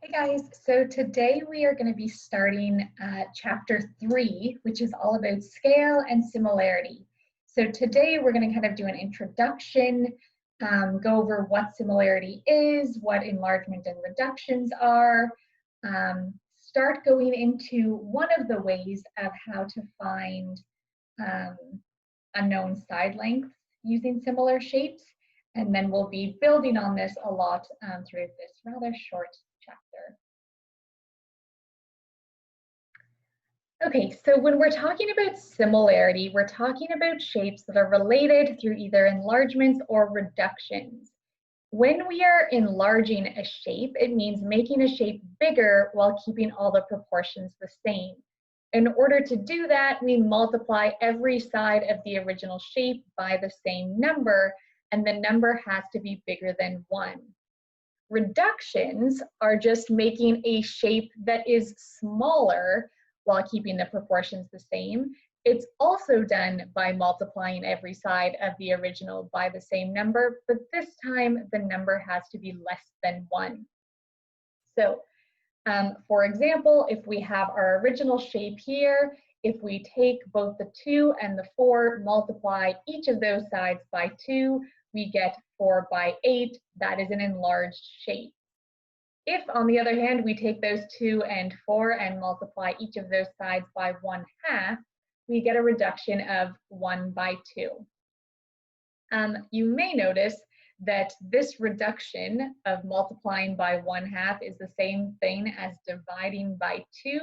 Hey guys, so today we are going to be starting chapter 3, which is all about scale and similarity. So today we're going to kind of do an introduction, go over what similarity is, what enlargement and reductions are, start going into one of the ways of how to find um, unknown side lengths using similar shapes, and then we'll be building on this a lot through this rather short chapter. Okay, so when we're talking about similarity, we're talking about shapes that are related through either enlargements or reductions. When we are enlarging a shape, it means making a shape bigger while keeping all the proportions the same. In order to do that, we multiply every side of the original shape by the same number, and the number has to be bigger than 1. Reductions are just making a shape that is smaller while keeping the proportions the same. It's also done by multiplying every side of the original by the same number, but this time the number has to be less than 1. So, for example, if we have our original shape here, if we take both the 2 and the 4, multiply each of those sides by 2, we get 4 by 8. That is an enlarged shape. If, on the other hand, we take those 2 and 4 and multiply each of those sides by 1/2, we get a reduction of 1 by 2. You may notice that this reduction of multiplying by 1/2 is the same thing as dividing by 2.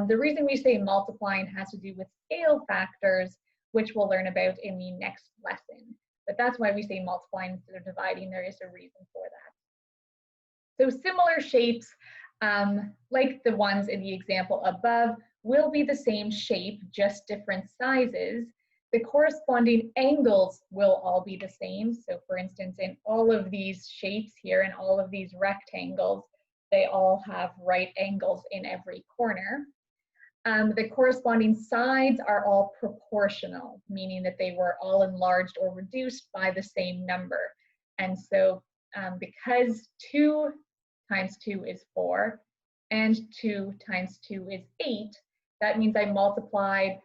The reason we say multiplying has to do with scale factors, which we'll learn about in the next lesson. But that's why we say multiplying instead of dividing. There is a reason for that. So similar shapes, like the ones in the example above, will be the same shape, just different sizes. The corresponding angles will all be the same. So for instance, in all of these shapes here, in all of these rectangles, they all have right angles in every corner. The corresponding sides are all proportional, meaning that they were all enlarged or reduced by the same number. And so because 2 times 2 is 4 and 2 times 2 is 8, that means I multiplied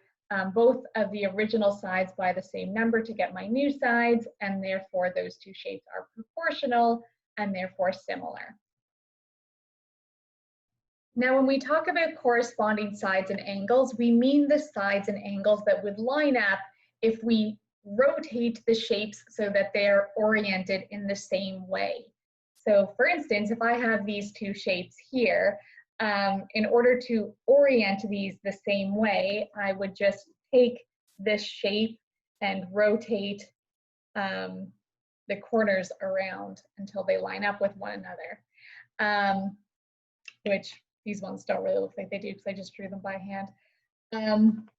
both of the original sides by the same number to get my new sides, and therefore those two shapes are proportional and therefore similar. Now, when we talk about corresponding sides and angles, we mean the sides and angles that would line up if we rotate the shapes so that they're oriented in the same way. So for instance, if I have these two shapes here, in order to orient these the same way, I would just take this shape and rotate the corners around until they line up with one another, which these ones don't really look like they do because I just drew them by hand.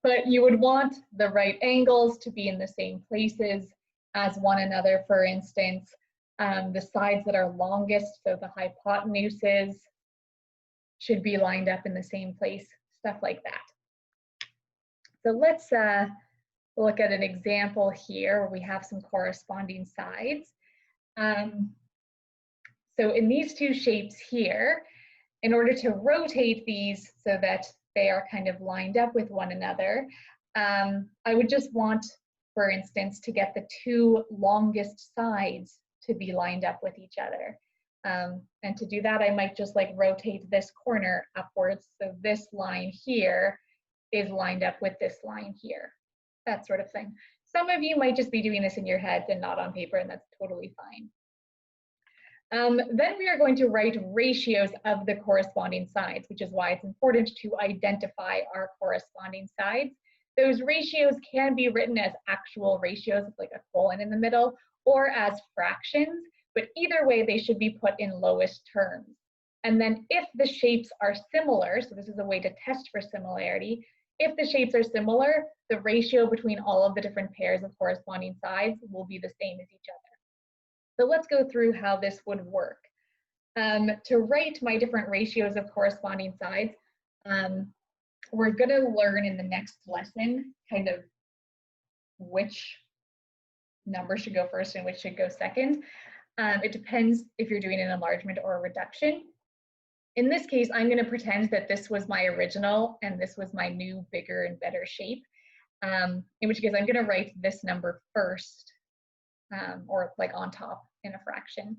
But you would want the right angles to be in the same places as one another. For instance, the sides that are longest, so the hypotenuses, should be lined up in the same place, stuff like that. So let's look at an example here where we have some corresponding sides. So in these two shapes here, in order to rotate these so that they are kind of lined up with one another, I would just want, for instance, to get the two longest sides to be lined up with each other. And to do that, I might just like rotate this corner upwards. So this line here is lined up with this line here, that sort of thing. Some of you might just be doing this in your heads and not on paper, and that's totally fine. Then we are going to write ratios of the corresponding sides, which is why it's important to identify our corresponding sides. Those ratios can be written as actual ratios, like a colon in the middle, or as fractions, but either way, they should be put in lowest terms. And then if the shapes are similar, so this is a way to test for similarity, if the shapes are similar, the ratio between all of the different pairs of corresponding sides will be the same as each other. So let's go through how this would work. To write my different ratios of corresponding sides, we're going to learn in the next lesson kind of which number should go first and which should go second. It depends if you're doing an enlargement or a reduction. in this case, I'm going to pretend that this was my original and this was my new, bigger and better shape. In which case I'm going to write this number first, or like on top in a fraction.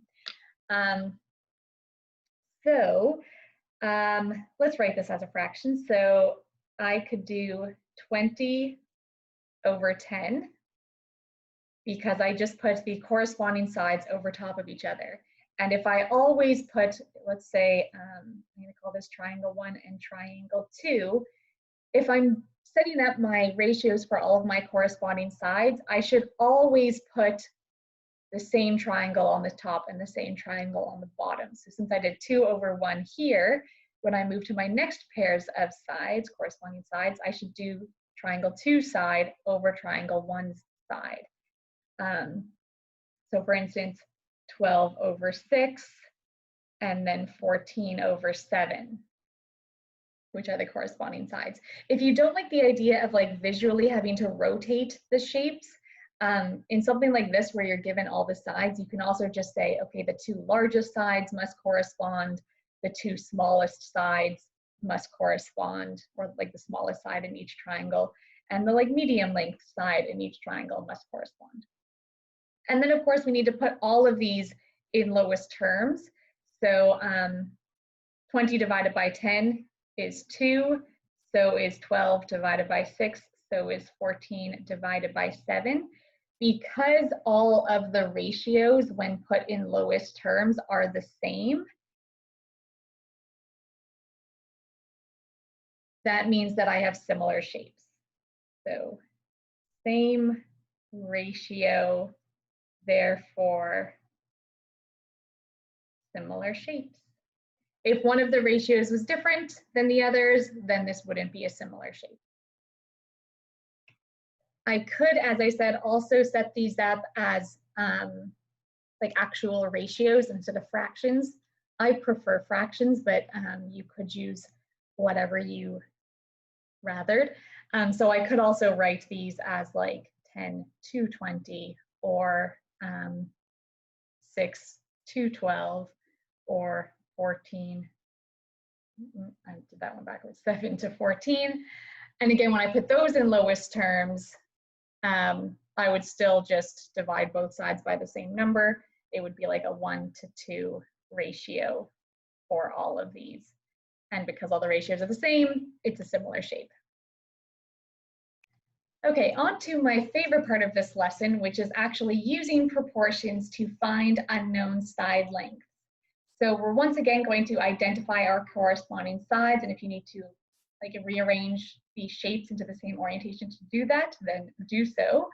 Let's write this as a fraction. So I could do 20 over 10 because I just put the corresponding sides over top of each other. And if I always put, let's say, I'm going to call this triangle 1 and triangle 2, if I'm setting up my ratios for all of my corresponding sides, I should always put the same triangle on the top and the same triangle on the bottom. So since I did 2 over 1 here, when I move to my next pairs of sides, corresponding sides, I should do triangle 2 side over triangle 1 side. So for instance, 12 over 6 and then 14 over 7, which are the corresponding sides. If you don't like the idea of like visually having to rotate the shapes, in something like this where you're given all the sides, you can also just say, okay, the 2 largest sides must correspond, the 2 smallest sides must correspond, or like the smallest side in each triangle, and the like medium length side in each triangle must correspond. And then of course we need to put all of these in lowest terms. So 20 divided by 10 is 2, so is 12 divided by 6, so is 14 divided by 7. Because all of the ratios when put in lowest terms are the same, that means that I have similar shapes. So same ratio, therefore similar shapes. If one of the ratios was different than the others, then this wouldn't be a similar shape. I could, as I said, also set these up as like actual ratios instead of fractions. I prefer fractions, but you could use whatever you rathered. So I could also write these as like 10 to 20 or 6 to 12 or 14. I did that one backwards, 7 to 14. And again, when I put those in lowest terms, I would still just divide both sides by the same number. It would be like a 1 to 2 ratio for all of these. And because all the ratios are the same, it's a similar shape. Okay, on to my favorite part of this lesson, which is actually using proportions to find unknown side lengths. So we're once again going to identify our corresponding sides, and if you need to like rearrange the shapes into the same orientation to do that, then do so.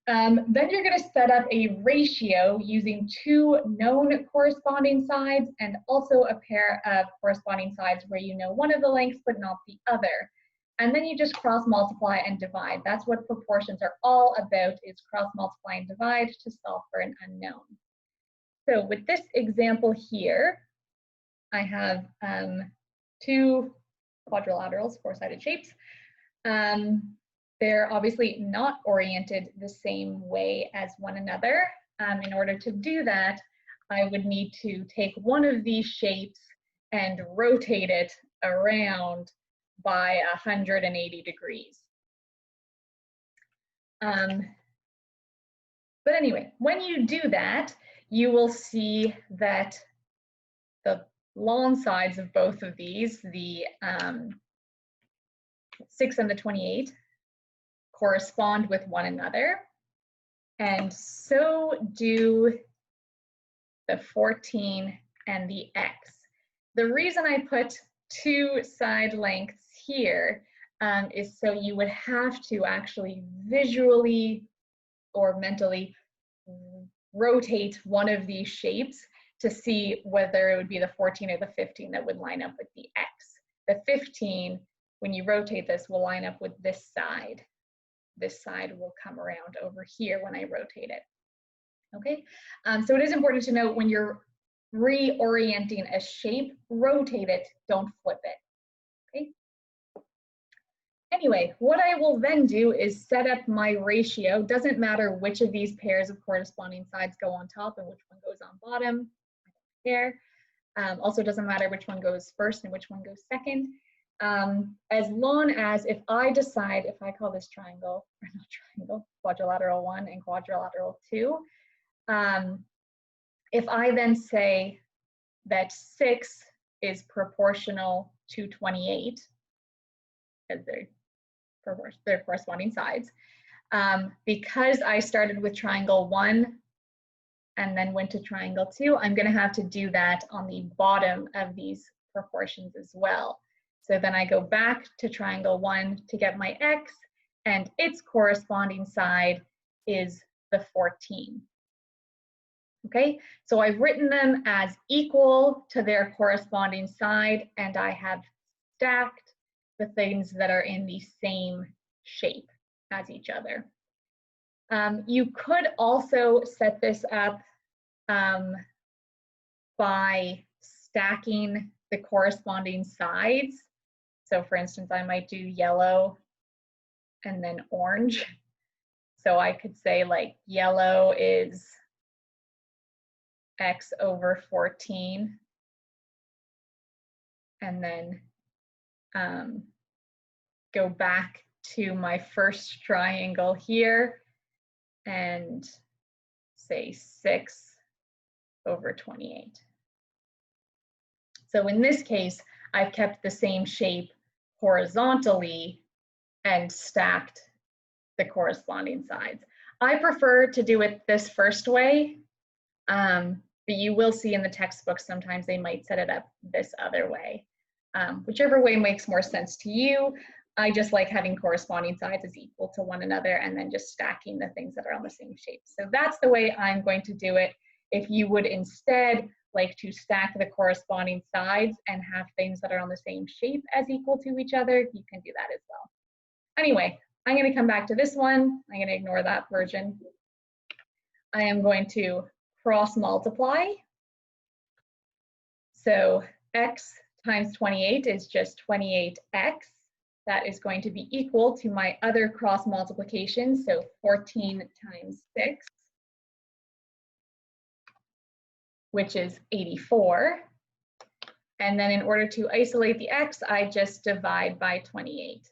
Then you're going to set up a ratio using 2 known corresponding sides and also a pair of corresponding sides where you know one of the lengths but not the other. And then you just cross multiply and divide. That's what proportions are all about, is cross multiply and divide to solve for an unknown. So with this example here, I have 2 quadrilaterals, 4-sided shapes. They're obviously not oriented the same way as one another. In order to do that, I would need to take one of these shapes and rotate it around by 180 degrees. But anyway, when you do that, you will see that the long sides of both of these, the 6 and the 28, correspond with one another, and so do the 14 and the x. The reason I put 2 side lengths here is so you would have to actually visually or mentally rotate one of these shapes to see whether it would be the 14 or the 15 that would line up with the x. The 15, when you rotate this, will line up with this side. This side will come around over here when I rotate it. Okay, so it is important to note when you're reorienting a shape, rotate it, don't flip it. Okay. Anyway, what I will then do is set up my ratio. Doesn't matter which of these pairs of corresponding sides go on top and which one goes on bottom. I don't care. Also, doesn't matter which one goes first and which one goes second. As long as if I decide, if I call this triangle, or not triangle, quadrilateral 1 and quadrilateral 2, if I then say that 6 is proportional to 28, as their corresponding sides, because I started with triangle 1 and then went to triangle 2, I'm going to have to do that on the bottom of these proportions as well. So then I go back to triangle 1 to get my x, and its corresponding side is the 14. Okay, so I've written them as equal to their corresponding side, and I have stacked the things that are in the same shape as each other. You could also set this up by stacking the corresponding sides. So for instance, I might do yellow and then orange. So I could say like yellow is x over 14, and then go back to my first triangle here and say 6 over 28. So in this case, I've kept the same shape horizontally and stacked the corresponding sides. I prefer to do it this first way, but you will see in the textbook sometimes they might set it up this other way. Whichever way makes more sense to you. I just like having corresponding sides as equal to one another and then just stacking the things that are on the same shape. So that's the way I'm going to do it. If you would instead like to stack the corresponding sides and have things that are on the same shape as equal to each other, you can do that as well. Anyway, I'm going to come back to this one. I'm going to ignore that version. I am going to cross multiply. So x times 28 is just 28x. That is going to be equal to my other cross multiplication, so 14 times 6, which is 84. And then in order to isolate the x, I just divide by 28,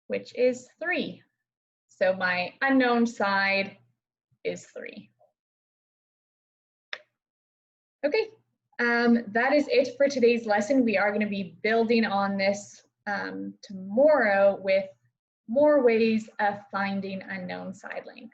which is 3. So my unknown side is 3. Okay, that is it for today's lesson. We are going to be building on this tomorrow with more ways of finding unknown side lengths.